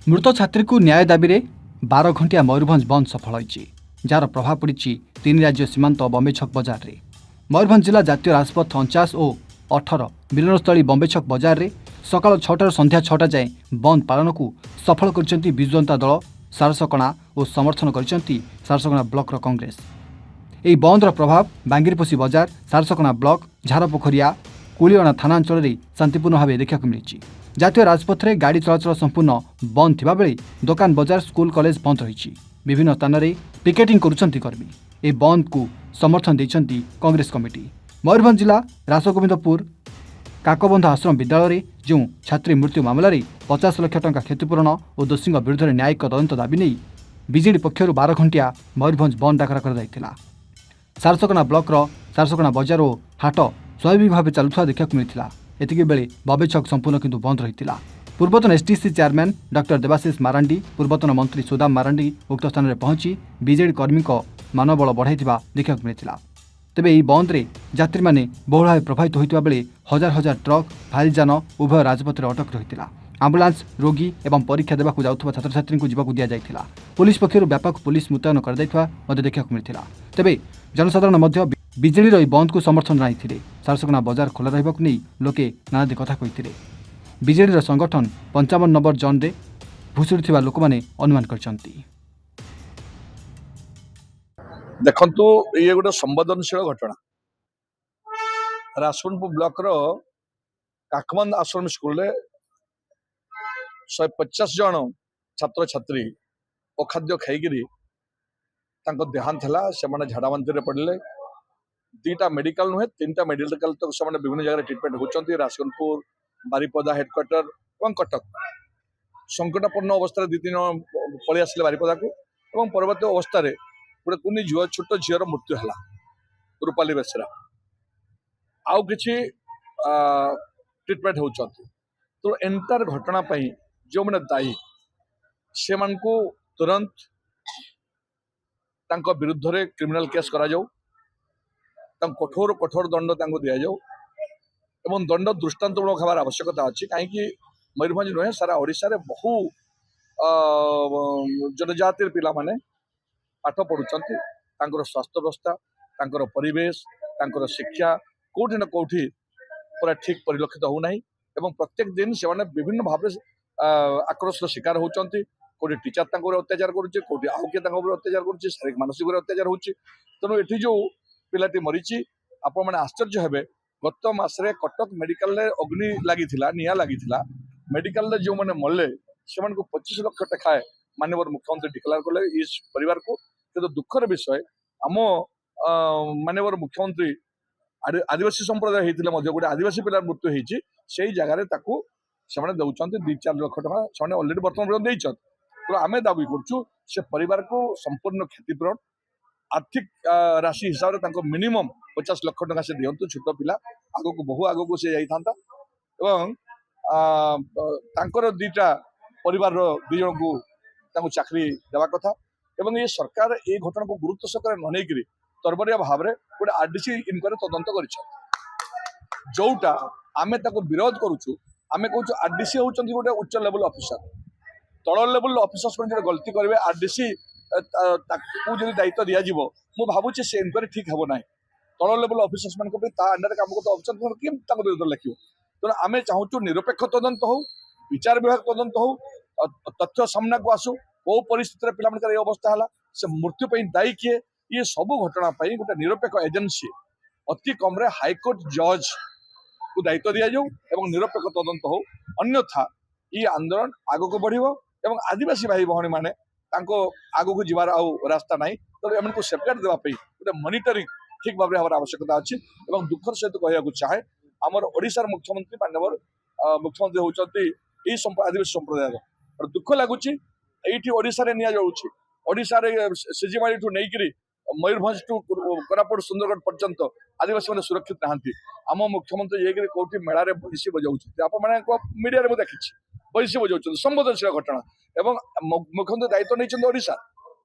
मृत छात्री को न्याय दाबी में 12 घंटिया मयूरभंज बंद सफल होइछि जार प्रभाव पड़ी तीन राज्य सीमांत बम्बे छक बजार रे। मयूरभंज जिला जातीय राजपथ 49 और 18 मिलनस्थली बम्बे छक बजार रे सकाल 6टार संध्या 6टा जाए बंद पालन को सफल कर विजु जनता दल सारसकणा और समर्थन कर सारसकणा ब्लॉक कांग्रेस। यह बंदर प्रभाव बांगिरपोशी बजार सारसकणा ब्लॉक झारपोखरिया कुलिअणा थाना अंचल शांतिपूर्ण भाव देखा मिली। जातीय राजपथ में गाड़ी चलाचल संपूर्ण बंद थिबा बेले दुकान बजार स्कूल कॉलेज बंद रही। विभिन्न स्थान में पिकेटिंग करुछंती कर्मी। ए बंद को समर्थन देछंती कांग्रेस कमिटी। मयूरभंज जिला रासगोविंदपुर काकबंध आश्रम विद्यालय में जो छात्री मृत्यु मामलें 50 लाख टंका क्षतिपूरण और दोषी विरुद्ध में न्यायिक तदंत दाबी नहीं बीजेडी पक्षर 12 घंटिया मयूरभंज बंद डाकरा कर सारसकणा ब्लॉकर सारसकणा बजार और हाट स्वाभाविक भाव चलुवा देखा मिलता। एतिके बेले बम्बे छक संपूर्ण किंतु बंद रही। पूर्वतन STC chairman doctor Debashish Marandi पूर्वतन मंत्री सुदाम मारांडी उक्त स्थान में पहुंची बीजेडी कर्मी मनोबल बढ़ाई देखा मिलता। तेबे यह बंद रे यात्री माने बहुल भाव प्रभावित होता बेले हजार हजार ट्रक भारी जान उभय राजपथ में अटक रही। आम्बुलांस रोगी एवं परीक्षा देवाक जाउथबा छात्र छात्री को जीवाक दिया जाइथिला। पुलिस पक्षर व्यापक पुलिस मुतयन कर देखा मिलता। तेबे जनसाधारण मध्य बीजेडीर यह बंद को समर्थन जनाइथिले। सारसकणा बजार खोला रहिबाक नै लोके नानादी कथा कहिथिले। बीजेडीर संगठन 55 नंबर जोन रे भुसुड़िथिबा लोक माने अनुमान करछंती। देखंतु ये गोटे संवेदनशील घटना रासुनपुर ब्लॉक रो काकबंध आश्रम स्कूल रे 150 जन छात्र छात्री अखाद्य खाइकी देहांत है। से झाड़ा बांति पड़े। 2टा मेडिकल नुहे 3टा मेडिकल तक से विभिन्न जगह ट्रिटमेंट होती। रासुनपुर बारिपदा हेडक्वार्टर और कटक संकटापन्न अवस्था 2-3 पलि आसिले बारिपदा को परवर्त अवस्था गोटे कुनी झील छोट झीर मृत्यु है रूपाली बेसरा आउ कि ट्रिटमेंट होती। तो एंटायर घटना जो मैंने दायी से तुरंत विरुद्ध रे क्रिमिनल केस करा जाऊ, कठोर कठोर दंड दि जाऊ एवं दंड दृष्टांतमूलक हमार आवश्यकता अच्छी। कहीं मयूरभंज नुहे सारा ओडिशा रे बहु जनजातिर पिला माने पाठ पढ़ुचंती। स्वास्थ्य व्यवस्था परिवेश शिक्षा कोठी न कोठी पूरा ठीक परिलक्षित होना एवं प्रत्येक दिन से विभिन्न भाव आक्रोश शिकार होती। कोटी टीचर अत्याचार करुचे, कोटी आउ किए अत्याचार करुचे, शारीरिक मानसिक अत्याचार होची। तेणु ये जो पिलाटी मरीची आपण मैंने आश्चर्य हेबे। गत मासरे कटक मेडिकल रे अग्नि लगी निया लगी मेडिकल जो मैंने मरले से 25 लाख टका माननीय मुख्यमंत्री डिक्लेयर कले इस परिवार को। किंतु दुखर विषय आम माननीय मुख्यमंत्री आदिवासी संप्रदाय होते गोटे आदिवासी पिलार मृत्यु होती से जगार दौरान 2-4 लाख टका से अलरेडी बर्तमान पर्यटन देते। तो आम दाबी करुँ से परिवार को संपूर्ण क्षतिपूरण आर्थिक राशि हिसाब से मिनिमम 50 लाख टका से दिंतु। छोट पिला आग को बहु आग को सी जाता एवं 2टा परिवार 2 जन को चाकरी देवा कथा। एवं ये सरकार ये घटना को गुरुत्व सहकार न नहीं तरबरिया भाव में गोटे आरडीसी इनक्वारी तदंत कर जोटा आमे विरोध करुचु। आमे कहूँ आरडीसी होती गोटे उच्च लेवल ऑफिसर, तल लेवल ऑफिसर्स जो गलती करेंगे आरडीसी जो दायित्व दि जाव मु भावुँ से इनक्वारी ठीक हे ना। तल लेवल ऑफिसर्स मान अंडर काम करता ऑफिसर किम विरुद्ध लिख। तेणु आम चाहूँ निरपेक्ष तदंत हो, विचार विभाग तदंत हो, तथ्य सामना को आसू कौ परिस्थिति पिला अवस्था है से मृत्यु दायी किए ये सबू घटना गोटे निरपेक्ष एजेंसी अति कम हाईकोर्ट जज को दायित्व दि जाऊ एवं निरपेक्ष तदंत हो। अन्यथा ये आंदोलन आग को बढ़ एवं आदिवासी भाई भौणी मैंने आग को जीवार रास्ता ना। तो एम सेफगार्ड देवाई गोटे मॉनिटरिंग ठीक भाव में आवश्यकता अच्छी। दुखर सहित कहूँ चाहे आमर ओडिशार मुख्यमंत्री माननीय मुख्यमंत्री होती आदिवासी संप्रदाय और दुख लगुच ये ओडिशा नि जाऊँगी। ओडिशा सिजिमाड़ी ठू नहीं मयूरभंज टू कोरापुट सुंदरगढ़ पर्यंत आदिवासी मैंने सुरक्षित नहांती। आम मुख्यमंत्री जाकर कौटी मेला बंशी बजाऊँ आप मीडिया देखी बंशी बजाऊँ संवेदनशील घटना एवं मुख्यमंत्री दायित्व नहीं ओडिशा,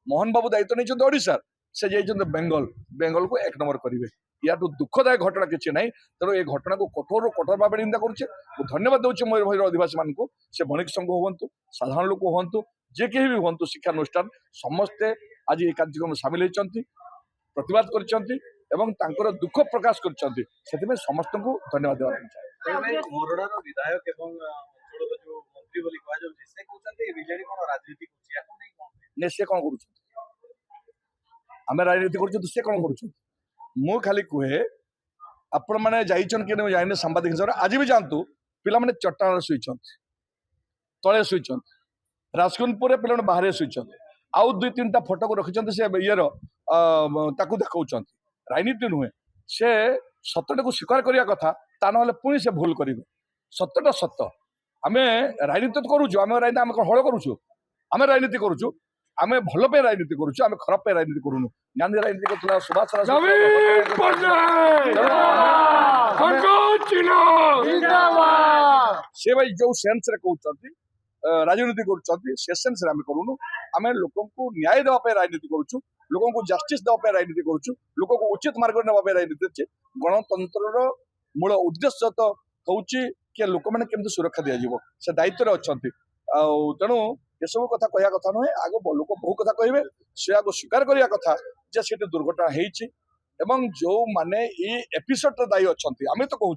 मोहन बाबू दायित्व नहीं ओडिशा। से जाइछन्ते बेंगल बेंगल को 1 नंबर करेंगे याठू दुखदायक घटना किसी ना तेणु ये घटना को कठोर कठोर भाव निंदा करुचे धन्यवाद दूचे मयूरभंज आदिवासी मान से बणिक संघ हूँ साधारण लोक हूँ जे कहीं भी हूँ शिक्षानुष्ठान समस्ते आज ये कार्यक्रम सामिल होती प्रतिवाद कर दुख प्रकाश कर समस्त को धन्यवाद देवा मोरडार विधायक एवं अंचल जो मंत्री बोली कह जाउछि से कहउछन्ते बिजेडी कोन राजनीति करछि याको नै कोन ने से कौन करुछ आमे राजनीति करुछ से कौन करुछ मु खाली कहे आपण मैंने जाइछन कि जाइने सांबादिक हिसाब आज भी जातु पिला माने चट्टान शुईछन तले शुईछन राजकुंडपुर पिला बाहर शुईछन आउ 2-3टा फोटो को रखिछन से इयर ताकू देखौछन राजनीति नुहे से सत्यटा को स्वीकार करिया कथा ता नहले पुणी से भूल करिवे सत्यटा सत्य आमे राजनीति करूछु आमे राजनीति आमे हळ करूछु आमे राजनीति करूछु आमे भल पे राजनीति करूछु आमे खराब पे राजनीति करूनु गांधी राजनीति करथला सुभाष से भाई जो सेंस रे कहउछंती राजनीति करूछंती से सेंस रे आमे करूनु आमे लोकन को न्याय देवा पे राजनीति करूछु लोकन को जस्टिस देवा पे राजनीति करूछु लोकन को उचित मार्ग नेवा पे राजनीति अछि गणतंत्र रो मूल उद्देश्य तो होउची कि लोक मैंने केमती सुरक्षा दिया जीवो से दायित्व अच्छी तेणु ये सब कथा कहया कथा नुहे आग लोक बहु कथा कहे से आग स्वीकार करिया कथा जे से दुर्घटना होईची एवं जो माने ये एपिसोड दायी अच्छा आम तो कहूँ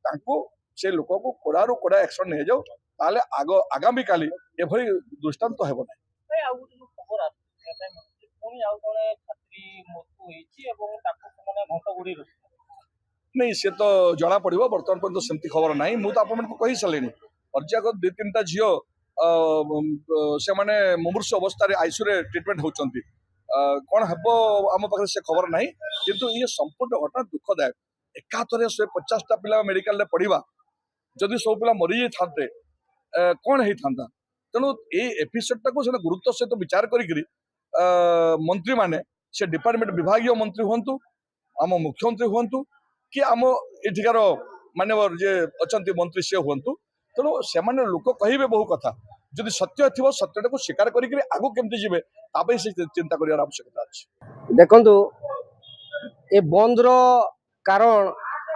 तांको से लोक को कोड़ारू कोड़ा एक्शन नहीं जाऊ ताले आग आगामी काली एभली दृष्टांत हेब ना नहीं से तो जना पड़ो बर्तमान पर्यटन सेमती खबर ना मुझे आप कही सारे अर्जाक 2-3टा झील से माने मुमूर्ष अवस्था आईसीयू रे ट्रिटमेंट होती कौन हम आम पाखे से खबर ना किंतु ये संपूर्ण घटना दुखदायक एकाथरे 150टा पिला मेडिकल पढ़ा जदि सब पिला मरी जाते कौन होता तेणु ये एपिसोडटा को गुरुत्व सहित विचार करी मंत्री माने से डिपार्टमेंट विभाग मंत्री हूँ आम मुख्यमंत्री हूँ कि आम एठिकार मान्यवर जे अच्छा मंत्री से हूँ तेणु से लोक कहे बहु कथा जदि सत्य थी सत्यटा को स्वीकार करें आगू केमती जी से चिंता कर आवश्यकता अच्छे देखु ए बंद रो कारण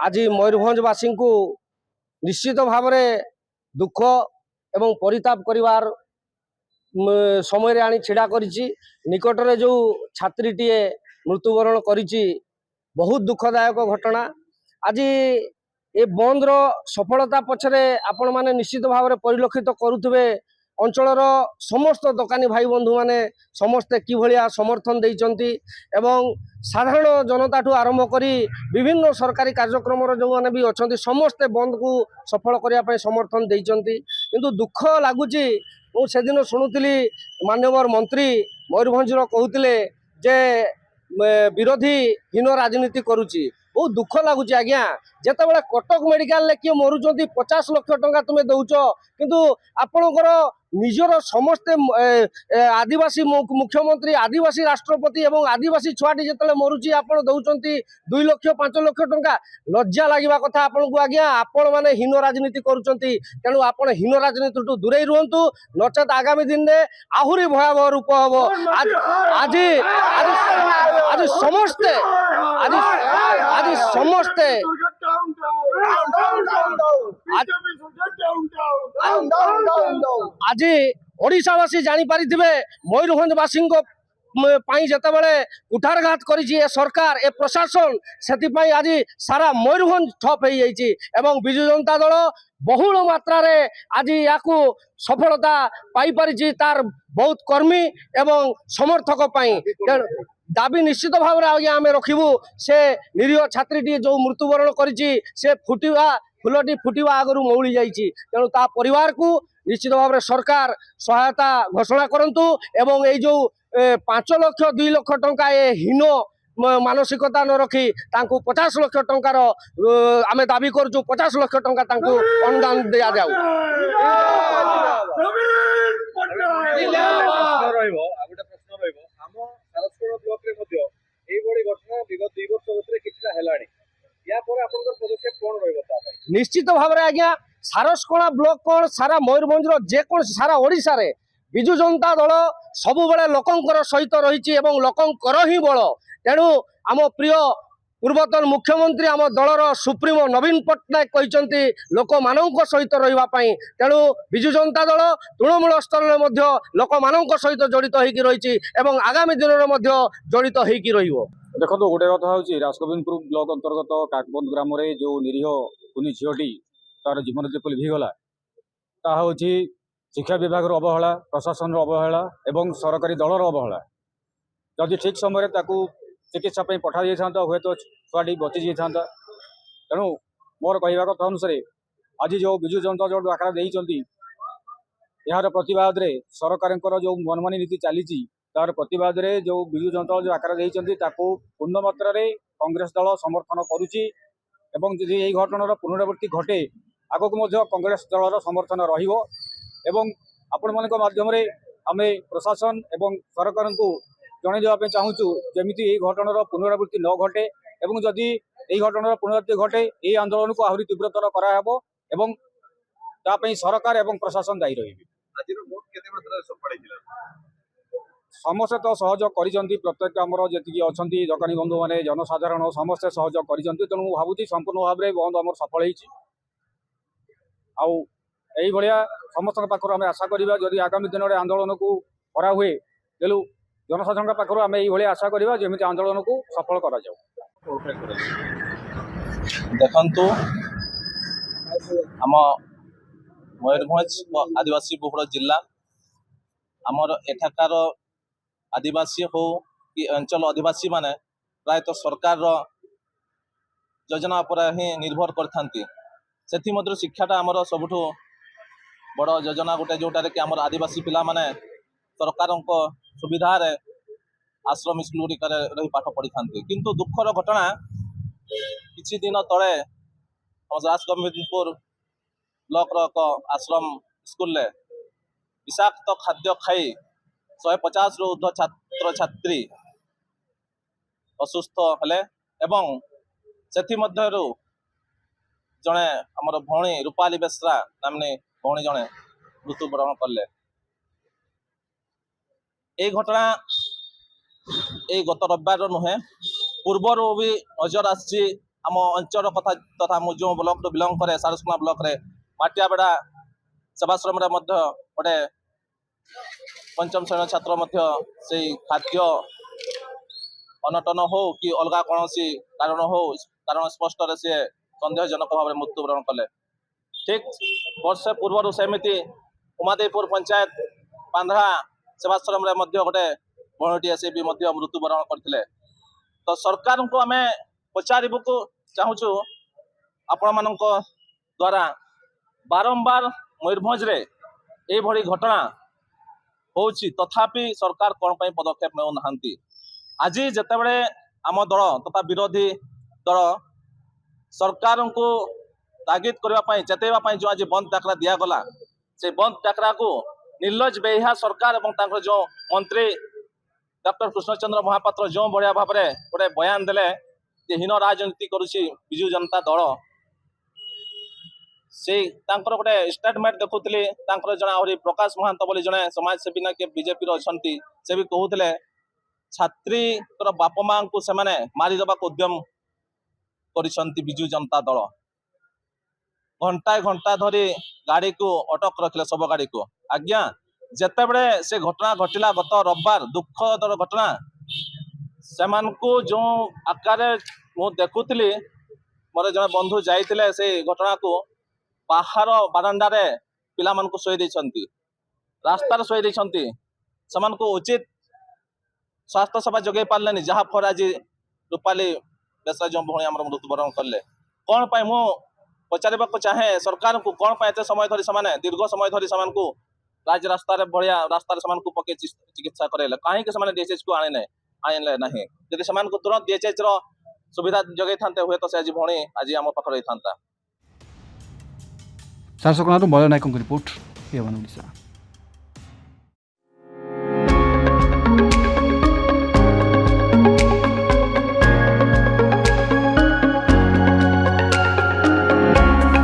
आज मयूरभंजवासी को निश्चित भाव दुख एवं परिताप करिवार समय आनी छिड़ा करिछि निकटरे जो छात्रीटीए मृत्युवरण करिछि बहुत दुखदायक घटना आज ए बंद रो सफलता पछरे आपण माने निश्चित भाव में परिलक्षित करुथिबे अंचलर समस्त दोकानी भाई बंधु माने समस्ते कि भलिया समर्थन देइचंती एवं साधारण जनता ठू आरंभ करी विभिन्न सरकारी कार्यक्रम जो माने भी अछंती समस्ते बंद को सफल करिया पय समर्थन देइचंती किंतु दुख लागुची मु सेदिन सुनुतिली मान्यवर मंत्री मयूरभंज रो कहउतिले जे विरोधी हीन राजनीति करुची बहुत दुख लगुच आज्ञा जिते बड़े कटक मेडिकल किए मरुंच 50 लाख टंका तुम्हें दौच किंतु आपणकर निजर समस्ते आदिवासी मुख्यमंत्री आदिवासी राष्ट्रपति एवं आदिवासी छुआटी जिते मरुची आप दौरान 2 लाख 5 लाख टंका लज्जा लगे कथा आपन को आज्ञा आपण मैंने हीन राजनीति करुँच तेणु आप हीन राजनीति ठू दूरे रुहतु नचेत आगामी दिन में आहरी भयावह रूप हम आज आज समस्ते आज समस्ते आज ओडिशावासी जानी पारिथिबे मयूरभंजवासी जितेबाला कुठारघात करिछि ए सरकार ए प्रशासन से आज सारा मयूरभंज ठप हो जाइछि एवं बिजु जनता दल बहुल मात्रा रे आज याकू सफलता पाई परिछि तार बहुत कर्मी एवं समर्थक दाबी निश्चित भाव में आम रखिबू से निरीह छात्रीटी जो मृत्युवरण करिछि से फुटिवा फुलटी फुटिवा आगु मौली जाइछि तेणु ता परिवार को निश्चित भाव में सरकार सहायता घोषणा करंतु एवं ए जो 5 लाख 2 लाख टंका ए हीन मानसिकता न रखी तांको 50 लाख टंकार आमे दाबी करछु 50 लाख टंका तांको अनुदान दिया जाऊ निश्चित भाव में आज्ञा सारसकणा ब्लॉक कौन सारा मयूरभंज जेको सारा ओडिशा रे बिजु जनता दल ସବୁବେଳେ ଲୋକଙ୍କର ସହିତ ରହିଛି ଏବଂ ଲୋକଙ୍କର ହିଁ ବଳ। ତେଣୁ ଆମ ପ୍ରିୟ ପୂର୍ବତନ ମୁଖ୍ୟମନ୍ତ୍ରୀ ଆମ ଦଳର ସୁପ୍ରିମୋ ନବୀନ ପଟ୍ଟନାୟକ କହିଛନ୍ତି ଲୋକମାନଙ୍କ ସହିତ ରହିବା ପାଇଁ। ତେଣୁ ବିଜୁ ଜନତା ଦଳ ତୃଣମୂଳ ସ୍ତରରେ ମଧ୍ୟ ଲୋକମାନଙ୍କ ସହିତ ଜଡ଼ିତ ହେଇକି ରହିଛି ଏବଂ ଆଗାମୀ ଦିନରେ ମଧ୍ୟ ଜଡ଼ିତ ହେଇକି ରହିବ। देखो गोटे कथा हूँ राजगोविंदपुर ब्लॉक अंतर्गत काकबंद ग्राम जो निरीह कुनी झीटी तार जीवन जेपरी लिगला ता हूँ शिक्षा विभाग अवहेला, प्रशासन अवहेला एवं सरकारी दलर अवहेला। जदि ठीक समय चिकित्सा पठा जाता हुए तो छुआटी बची जाता। तेणु मोर कहवा कथा अनुसार आज जो विजु जनता दल आकार देती यार प्रतिवाद रे सरकार जो मनमानी नीति चली तार प्रतिवाद रे जो विजु जनता दल जो आकार देती पूर्ण मात्रा रे कांग्रेस दल समर्थन करुच्ची। यदि यही घटनार पुनरावृत्ति घटे आगक कांग्रेस दलर समर्थन रहिबो। आपण मानक माध्यम आम प्रशासन एवं सरकार को जन देवाई चाहूँ जमीती यही घटनार पुनरावृत्ति न घटे एवं जदि यही घटनार पुनरावृत्ति घटे ये आंदोलन को आहरी तीव्रतर कराहब एवं तापई सरकार एवं प्रशासन दायी रही। समस्ते तो सहयोग कर प्रत्येक आमर जी अच्छा दकानी बंधु मैंने जनसाधारण समस्ते सहयोग कर। तेणु भावुँ संपूर्ण भाव में बंद आम सफल होया समस्त पाखर आम आशा करवा जदि आगामी दिन में आंदोलन को करा हुए तेलु जनसाधारण पाखर आम ये आशा करवा जमी आंदोलन को सफल करा जाऊ। देखंतु आम मयूरभंज आदिवासी बहुल जिला आमर एठाकार आदिवासी हो कि अंचल आदिवासी माने प्रायतः सरकार योजना पर ही निर्भर करथांती। सेथि मध्य शिक्षाटा आमर सबुठु बड़ योजना गोटे जोटारे कि आमर आदिवासी पिला माने सरकार सुविधा रे आश्रम स्कूल रही पाठ पढ़ी थांती। किंतु दुखर घटना किछि दिन तले राजगोविंदपुर ब्लॉक रो आश्रम स्कूल रे विषाक्त खाद्य खाई 150 रु ऊर्ध्व छात्र छात्री असुस्थ हेले एवं सेथि मध्यरु जड़े आमर भौणी रूपाली बेसरा नामनी भौणी जड़े मृत्युवरण कले। ये घटना ये गत रविवार नुहे पूर्वर भी नजर आसी आम अंचल कथा तथा जो ब्लॉक बिलंग करे सारसकुना ब्लॉक रे माटियाबेड़ा सेवाश्रम गोटे पंचम श्रेणी छात्र से खाद्य अनटन हो कि अलग कौन कारण हो कारण स्पष्ट सी सन्देहजनक भाव में मृत्युवरण कले। ठीक वर्षे पूर्व सेमती उमादेपुर पंचायत पांध्रा सेवाश्रम गोटे भौणीटी से भी मृत्युवरण करते। तो सरकार को आम पचारू को चाहूँ आपण मान द्वारा बारंबार मयूरभंज रे ये घटना होची तथापि सरकार कौन पर पदक्षेप नौ नाहंती। आज जितेबले आम दल तथा विरोधी दल सरकार को तागिद करने चेतवा जो आज बंद डाकरा दिगला से बंद डाकरा को निर्लज बेहा सरकार और जो मंत्री डॉक्टर कृष्णचंद्र महापात्र जो बढ़िया भाव में गोटे बयान देले हीन राजनीति करुच्ची विजु जनता दल से गोटे स्टेटमेंट देखुली जड़े आहरी प्रकाश महांत बोली जड़े समाजसेवी ना बीजेपी अच्छा से भी कहते छात्री बाप माँ को से मारिदेवा उद्यम करिसंती विजु जनता दल घंटा घंटा धरी गाड़ी को अटक रखिले सब गाड़ी को। आज्ञा जेतेबेले से घटना घटिला गत रविवार दुखदर घटना से जो आकार मु देखुली मोर जड़े बंधु जाइतिले से घटना को बाहर बारांडारे पिला मानकु सोई देछंती रास्तार सोई देछंती समान को उचित स्वास्थ्य सेवा जोगे पारलेनी जहाँ फल आज रूपाली बेसरा जो भौणी आम मृत्युवरण कले। कौन पाई मु पचार चाहे सरकार को कौन पाई एते समय धरी से दीर्घ समय धरी से राज रास्तार बढ़िया रास्तार से पके चिकित्सा करेले कहीं डीएचएच को आने ना जदि से तुरंत डीएचएच रो सुविधा जोगे था हुए तो से आज भौणी आज आम पाखर रही था। सारसकनारू मलय नायक रिपोर्ट एवं ओडिशा।